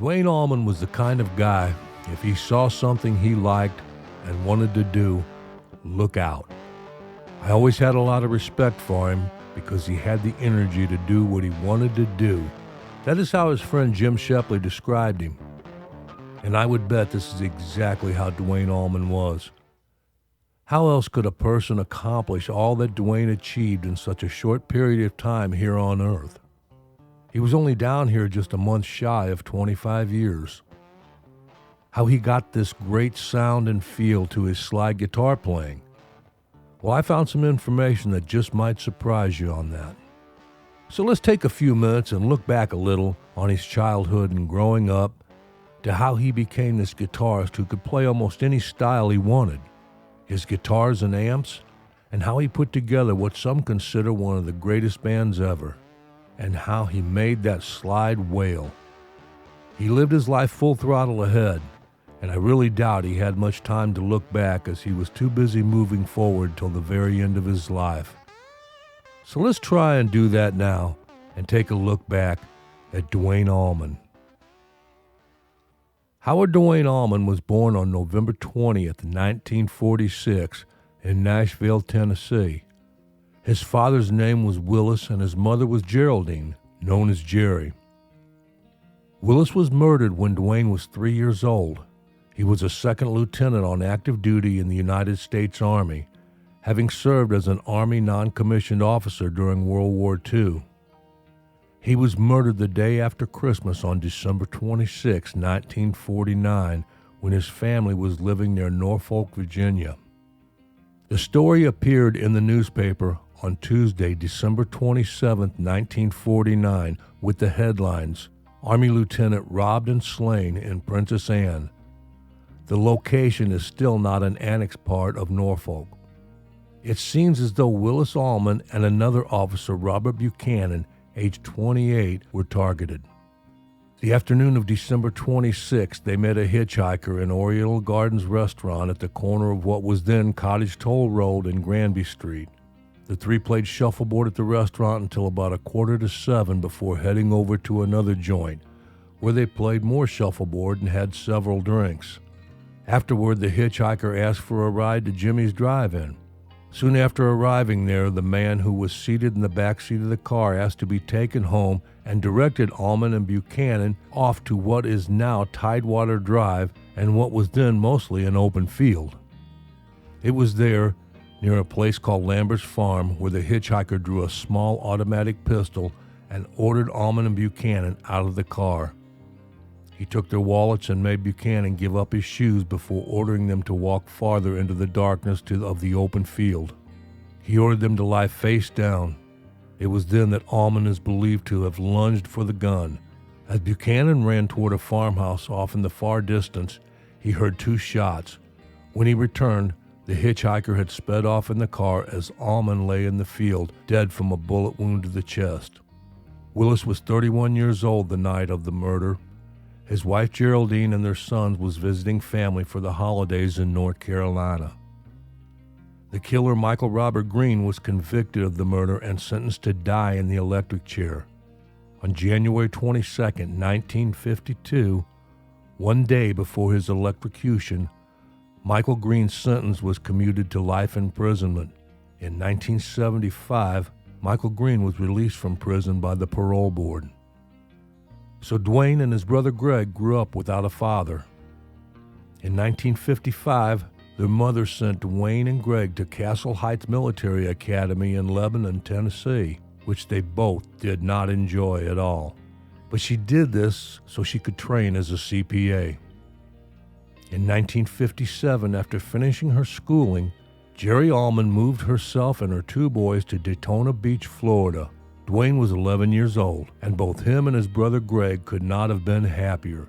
Duane Allman was the kind of guy, if he saw something he liked and wanted to do, look out. I always had a lot of respect for him because he had the energy to do what he wanted to do. That is how his friend Jim Shepley described him. And I would bet this is exactly how Duane Allman was. How else could a person accomplish all that Duane achieved in such a short period of time here on Earth? He was only down here just a month shy of 25 years. How he got this great sound and feel to his slide guitar playing? Well, I found some information that just might surprise you on that. So let's take a few minutes and look back a little on his childhood and growing up to how he became this guitarist who could play almost any style he wanted, his guitars and amps, and how he put together what some consider one of the greatest bands ever, and how he made that slide wail. He lived his life full throttle ahead, and I really doubt he had much time to look back as he was too busy moving forward till the very end of his life. So let's try and do that now and take a look back at Duane Allman. Howard Duane Allman was born on November 20th, 1946 in Nashville, Tennessee. His father's name was Willis and his mother was Geraldine, known as Jerry. Willis was murdered when Duane was 3 years old. He was a second lieutenant on active duty in the United States Army, having served as an Army non-commissioned officer during World War II. He was murdered the day after Christmas on December 26, 1949, when his family was living near Norfolk, Virginia. The story appeared in the newspaper on Tuesday, December 27, 1949, with the headlines, Army Lieutenant Robbed and Slain in Princess Anne. The location is still not an annexed part of Norfolk. It seems as though Willis Allman and another officer, Robert Buchanan, age 28, were targeted. The afternoon of December 26th, they met a hitchhiker in Oriental Gardens restaurant at the corner of what was then Cottage Toll Road and Granby Street. The three played shuffleboard at the restaurant until about 6:45 before heading over to another joint, where they played more shuffleboard and had several drinks. Afterward, the hitchhiker asked for a ride to Jimmy's Drive-In. Soon after arriving there, the man who was seated in the back seat of the car asked to be taken home and directed Allman and Buchanan off to what is now Tidewater Drive and what was then mostly an open field. It was there, near a place called Lambert's Farm, where the hitchhiker drew a small automatic pistol and ordered Allman and Buchanan out of the car. He took their wallets and made Buchanan give up his shoes before ordering them to walk farther into the darkness of the open field. He ordered them to lie face down. It was then that Allman is believed to have lunged for the gun. As Buchanan ran toward a farmhouse off in the far distance, he heard two shots. When he returned, the hitchhiker had sped off in the car as Allman lay in the field, dead from a bullet wound to the chest. Willis was 31 years old the night of the murder. His wife Geraldine and their sons was visiting family for the holidays in North Carolina. The killer, Michael Robert Green, was convicted of the murder and sentenced to die in the electric chair. On January 22, 1952, one day before his electrocution, Michael Green's sentence was commuted to life imprisonment. In 1975, Michael Green was released from prison by the parole board. So Duane and his brother Greg grew up without a father. In 1955, their mother sent Duane and Greg to Castle Heights Military Academy in Lebanon, Tennessee, which they both did not enjoy at all. But she did this so she could train as a CPA. In 1957, after finishing her schooling, Jerry Allman moved herself and her two boys to Daytona Beach, Florida. Duane was 11 years old, and both him and his brother Greg could not have been happier.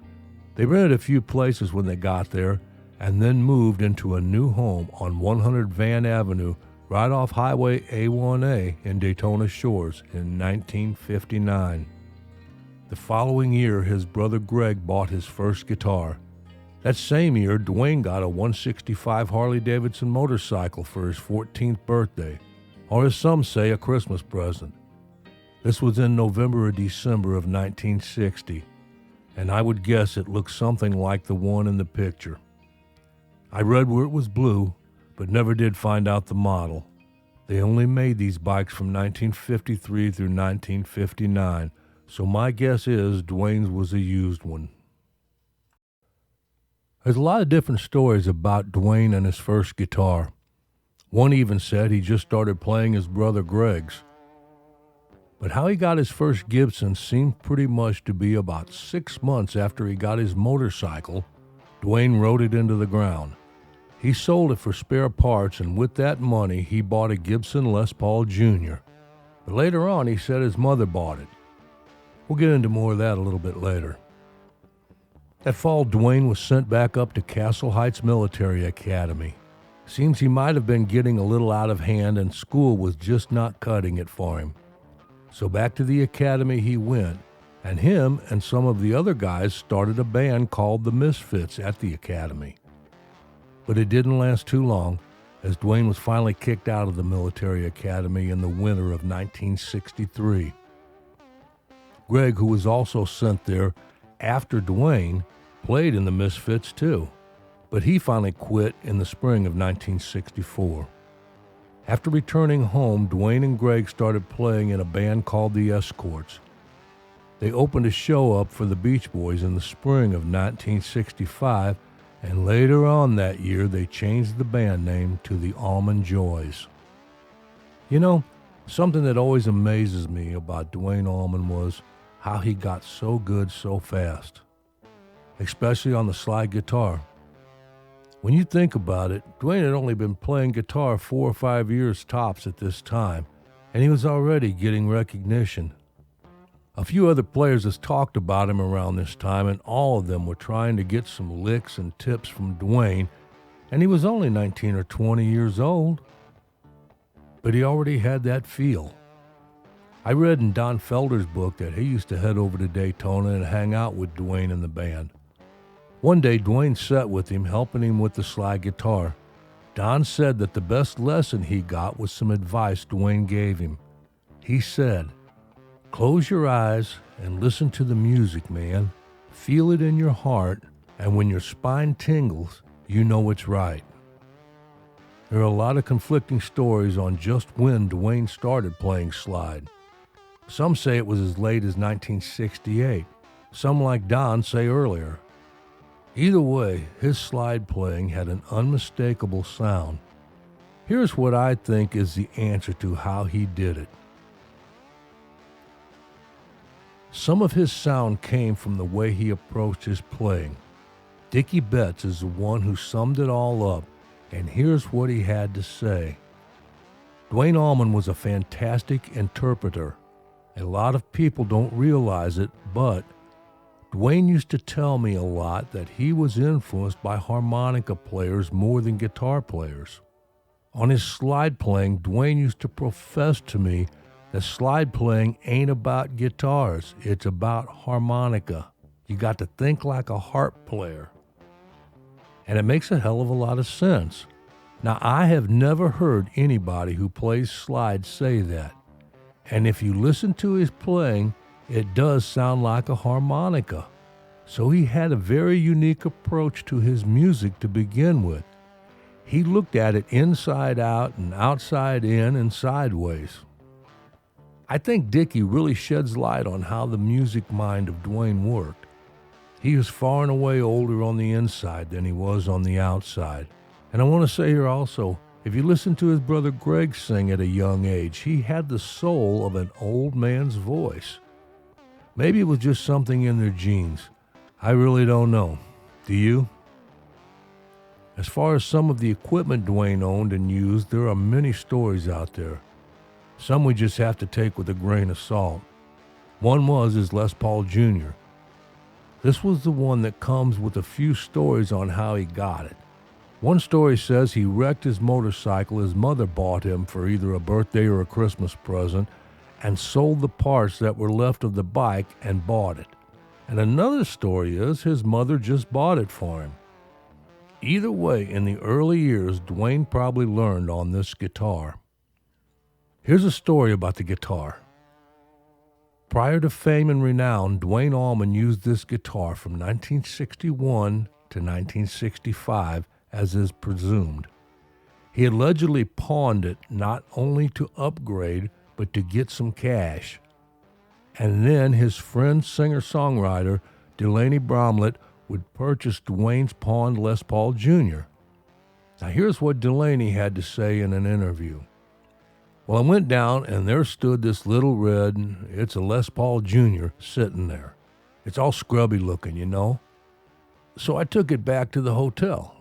They rented a few places when they got there, and then moved into a new home on 100 Van Avenue, right off Highway A1A in Daytona Shores in 1959. The following year, his brother Greg bought his first guitar. That same year, Duane got a 165 Harley-Davidson motorcycle for his 14th birthday, or as some say, a Christmas present. This was in November or December of 1960. and I would guess it looked something like the one in the picture. I read where it was blue, but never did find out the model. They only made these bikes from 1953 through 1959, so my guess is Duane's was a used one. There's a lot of different stories about Duane and his first guitar. One even said he just started playing his brother Greg's. But how he got his first Gibson seemed pretty much to be about 6 months after he got his motorcycle. Duane rode it into the ground. He sold it for spare parts, and with that money, he bought a Gibson Les Paul Jr. But later on, he said his mother bought it. We'll get into more of that a little bit later. That fall, Duane was sent back up to Castle Heights Military Academy. Seems he might have been getting a little out of hand, and school was just not cutting it for him. So back to the academy he went, and him and some of the other guys started a band called the Misfits at the academy. But it didn't last too long, as Duane was finally kicked out of the military academy in the winter of 1963. Greg, who was also sent there after Duane, played in the Misfits too, but he finally quit in the spring of 1964. After returning home, Duane and Greg started playing in a band called the Escorts. They opened a show up for the Beach Boys in the spring of 1965, and later on that year they changed the band name to the Allman Joys. You know, something that always amazes me about Duane Allman was how he got so good so fast, especially on the slide guitar. When you think about it, Duane had only been playing guitar 4 or 5 years tops at this time, and he was already getting recognition. A few other players has talked about him around this time, and all of them were trying to get some licks and tips from Duane, and he was only 19 or 20 years old. But he already had that feel. I read in Don Felder's book that he used to head over to Daytona and hang out with Duane and the band. One day, Duane sat with him, helping him with the slide guitar. Don said that the best lesson he got was some advice Duane gave him. He said, "Close your eyes and listen to the music, man. Feel it in your heart, and when your spine tingles, you know it's right." There are a lot of conflicting stories on just when Duane started playing slide. Some say it was as late as 1968. Some, like Don, say earlier. Either way, his slide playing had an unmistakable sound. Here's what I think is the answer to how he did it. Some of his sound came from the way he approached his playing. Dickie Betts is the one who summed it all up, and here's what he had to say. Duane Allman was a fantastic interpreter. A lot of people don't realize it, but Duane used to tell me a lot that he was influenced by harmonica players more than guitar players. On his slide playing, Duane used to profess to me that slide playing ain't about guitars, it's about harmonica. You got to think like a harp player. And it makes a hell of a lot of sense. Now, I have never heard anybody who plays slide say that. And if you listen to his playing, it does sound like a harmonica. So he had a very unique approach to his music to begin with. He looked at it inside out and outside in and sideways. I think Dickie really sheds light on how the music mind of Duane worked. He was far and away older on the inside than he was on the outside. And I want to say here also, if you listen to his brother Greg sing at a young age, he had the soul of an old man's voice. Maybe it was just something in their genes. I really don't know. Do you? As far as some of the equipment Duane owned and used, there are many stories out there. Some we just have to take with a grain of salt. One was his Les Paul Jr. This was the one that comes with a few stories on how he got it. One story says he wrecked his motorcycle his mother bought him for either a birthday or a Christmas present and sold the parts that were left of the bike and bought it. And another story is his mother just bought it for him. Either way, in the early years, Duane probably learned on this guitar. Here's a story about the guitar. Prior to fame and renown, Duane Allman used this guitar from 1961 to 1965, as is presumed. He allegedly pawned it not only to upgrade, but to get some cash. And then his friend singer-songwriter Delaney Bonnie would purchase Duane's pawned Les Paul Jr. Now here's what Delaney had to say in an interview. Well, I went down and there stood this little red, it's a Les Paul Jr. sitting there. It's all scrubby looking, you know. So I took it back to the hotel.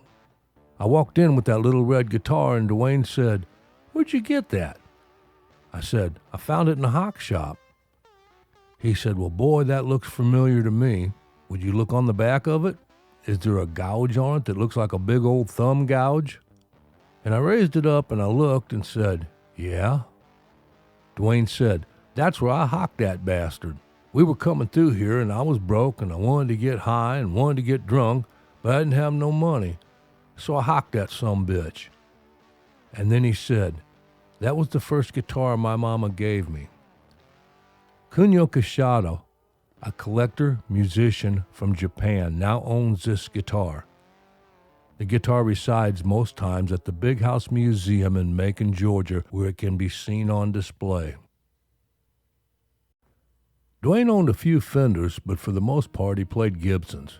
I walked in with that little red guitar and Duane said, "Where'd you get that?" I said, "I found it in a hock shop." He said, "Well, boy, that looks familiar to me. Would you look on the back of it? Is there a gouge on it that looks like a big old thumb gouge?" And I raised it up and I looked and said, "Yeah." Duane said, "That's where I hocked that bastard. We were coming through here and I was broke and I wanted to get high and wanted to get drunk, but I didn't have no money. So I hocked that sumbitch." And then he said, "That was the first guitar my mama gave me." Kunio Kishida, a collector musician from Japan, now owns this guitar. The guitar resides most times at the Big House Museum in Macon, Georgia, where it can be seen on display. Duane owned a few Fenders, but for the most part he played Gibsons.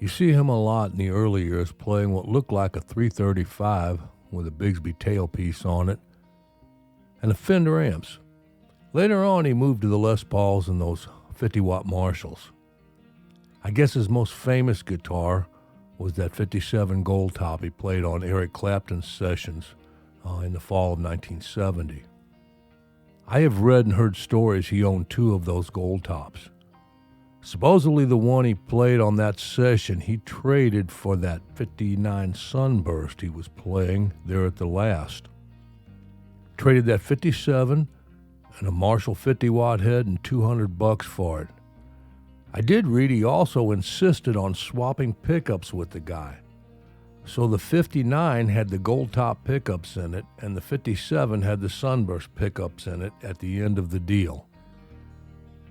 You see him a lot in the early years playing what looked like a 335 with a Bigsby tailpiece on it and a Fender amps. Later on he moved to the Les Pauls and those 50-watt Marshalls. I guess his most famous guitar was that 57 Gold Top he played on Eric Clapton's sessions in the fall of 1970. I have read and heard stories he owned 2 of those Gold Tops. Supposedly the one he played on that session he traded for that 59 Sunburst he was playing there at the last. Traded that 57 and a Marshall 50-watt head and $200 for it. I did read he also insisted on swapping pickups with the guy. So the 59 had the Gold Top pickups in it, and the 57 had the Sunburst pickups in it at the end of the deal.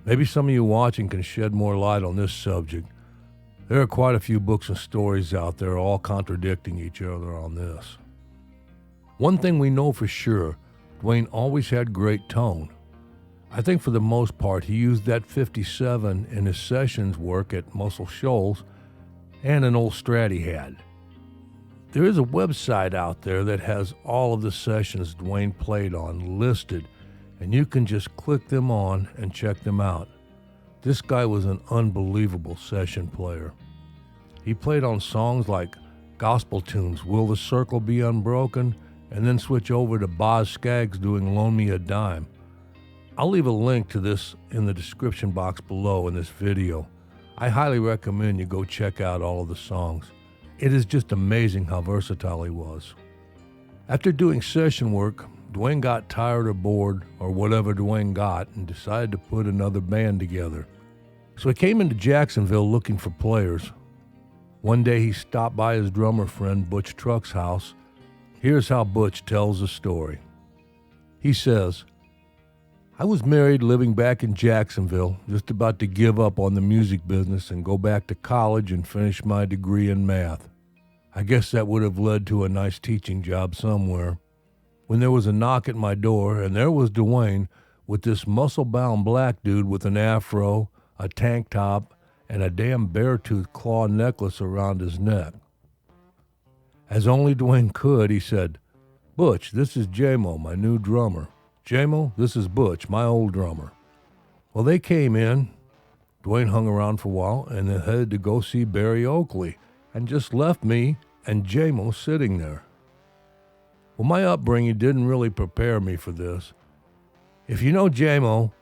Maybe some of you watching can shed more light on this subject. There are quite a few books and stories out there all contradicting each other on this. One thing we know for sure, Duane always had great tone. I think for the most part he used that 57 in his sessions work at Muscle Shoals and an old Strat he had. There is a website out there that has all of the sessions Duane played on listed, and you can just click them on and check them out. This guy was an unbelievable session player. He played on songs like gospel tunes, Will the Circle Be Unbroken, and then switch over to Boz Scaggs doing Loan Me a Dime. I'll leave a link to this in the description box below in this video. I highly recommend you go check out all of the songs. It is just amazing how versatile he was. After doing session work, Duane got tired or bored or whatever Duane got and decided to put another band together. So he came into Jacksonville looking for players. One day he stopped by his drummer friend Butch Truck's house. Here's how Butch tells the story. He says, "I was married, living back in Jacksonville, just about to give up on the music business and go back to college and finish my degree in math. I guess that would have led to a nice teaching job somewhere. When there was a knock at my door, and there was Duane with this muscle-bound black dude with an afro, a tank top, and a damn bear-tooth claw necklace around his neck. As only Duane could, he said, 'Butch, this is J-Mo, my new drummer. J-Mo, this is Butch, my old drummer.' Well, they came in. Duane hung around for a while and then headed to go see Barry Oakley and just left me and J-Mo sitting there. Well, my upbringing didn't really prepare me for this. If you know J-Mo,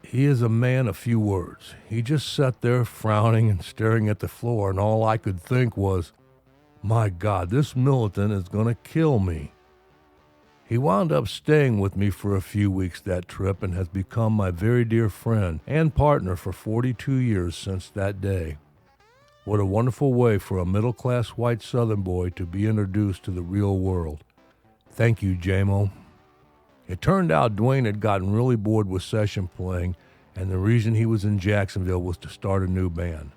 he is a man of few words. He just sat there frowning and staring at the floor, and all I could think was, my God, this militant is going to kill me. He wound up staying with me for a few weeks that trip and has become my very dear friend and partner for 42 years since that day. What a wonderful way for a middle-class white Southern boy to be introduced to the real world. Thank you, J-Mo." It turned out Duane had gotten really bored with session playing and the reason he was in Jacksonville was to start a new band.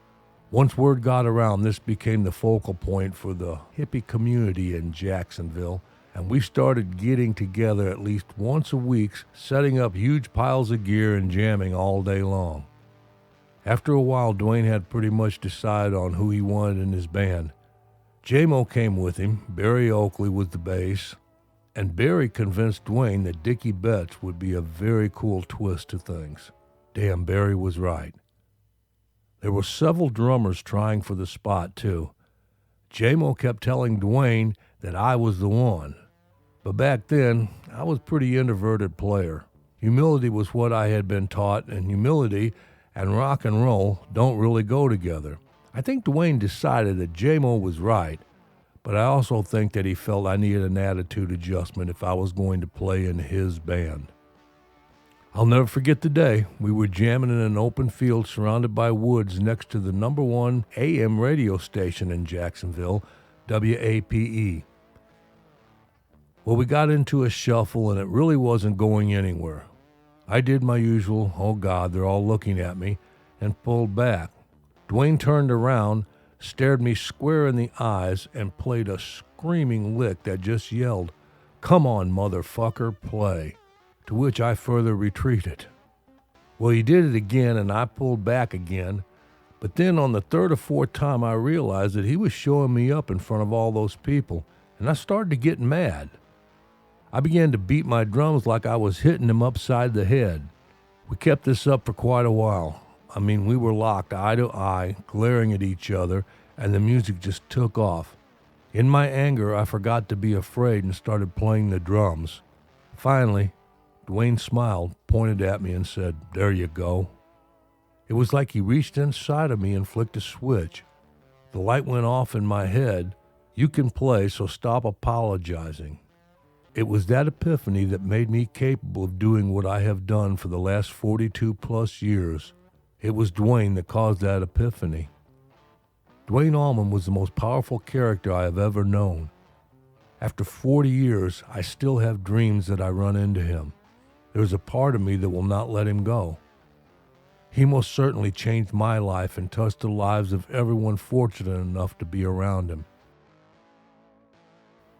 Once word got around, this became the focal point for the hippie community in Jacksonville, and we started getting together at least once a week, setting up huge piles of gear and jamming all day long. After a while, Duane had pretty much decided on who he wanted in his band. J-Mo came with him, Barry Oakley was the bass, and Barry convinced Duane that Dickie Betts would be a very cool twist to things. Damn, Barry was right. There were several drummers trying for the spot, too. J-Mo kept telling Duane that I was the one. But back then, I was a pretty introverted player. Humility was what I had been taught, and humility and rock and roll don't really go together. I think Duane decided that J-Mo was right, but I also think that he felt I needed an attitude adjustment if I was going to play in his band. I'll never forget the day we were jamming in an open field surrounded by woods next to the #1 AM radio station in Jacksonville, WAPE. Well, we got into a shuffle and it really wasn't going anywhere. I did my usual, oh God, they're all looking at me, and pulled back. Duane turned around, stared me square in the eyes, and played a screaming lick that just yelled, "Come on, motherfucker, play," to which I further retreated. Well, he did it again, and I pulled back again, but then on the third or fourth time I realized that he was showing me up in front of all those people, and I started to get mad. I began to beat my drums like I was hitting him upside the head. We kept this up for quite a while. I mean, we were locked eye to eye, glaring at each other, and the music just took off. In my anger, I forgot to be afraid and started playing the drums. Finally, Duane smiled, pointed at me, and said, "There you go." It was like he reached inside of me and flicked a switch. The light went off in my head. You can play, so stop apologizing. It was that epiphany that made me capable of doing what I have done for the last 42 plus years. It was Duane that caused that epiphany. Duane Allman was the most powerful character I have ever known. After 40 years, I still have dreams that I run into him. There's a part of me that will not let him go. He most certainly changed my life and touched the lives of everyone fortunate enough to be around him.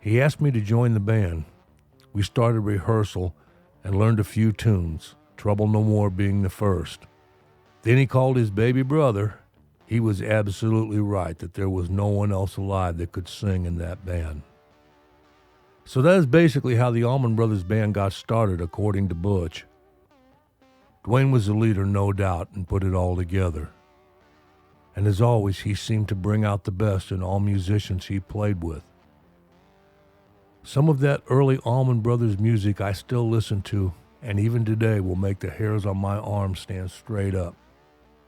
He asked me to join the band. We started rehearsal and learned a few tunes, Trouble No More being the first. Then he called his baby brother. He was absolutely right that there was no one else alive that could sing in that band. So that is basically how the Allman Brothers Band got started, according to Butch. Duane was the leader, no doubt, and put it all together. And as always, he seemed to bring out the best in all musicians he played with. Some of that early Allman Brothers music I still listen to, and even today will make the hairs on my arms stand straight up.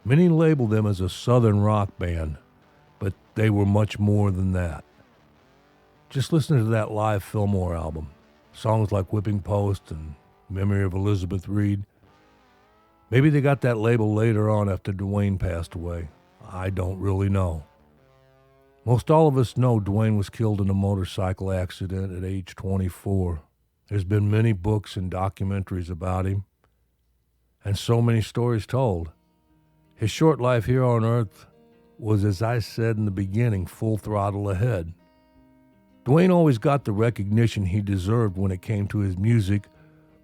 Many label them as a southern rock band, but they were much more than that. Just listen to that live Fillmore album. Songs like Whipping Post and Memory of Elizabeth Reed. Maybe they got that label later on after Duane passed away. I don't really know. Most all of us know Duane was killed in a motorcycle accident at age 24. There's been many books and documentaries about him, and so many stories told. His short life here on Earth was, as I said in the beginning, full throttle ahead. Duane always got the recognition he deserved when it came to his music,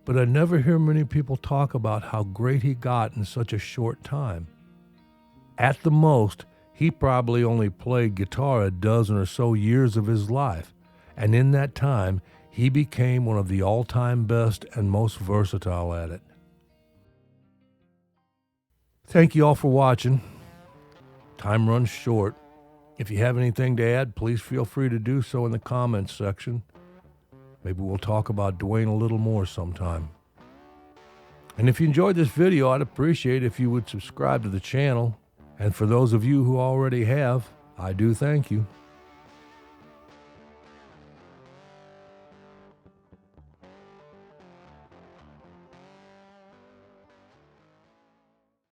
but I never hear many people talk about how great he got in such a short time. At the most, he probably only played guitar a dozen or so years of his life, and in that time, he became one of the all-time best and most versatile at it. Thank you all for watching. Time runs short. If you have anything to add, please feel free to do so in the comments section. Maybe we'll talk about Duane a little more sometime. And if you enjoyed this video, I'd appreciate if you would subscribe to the channel. And for those of you who already have, I do thank you.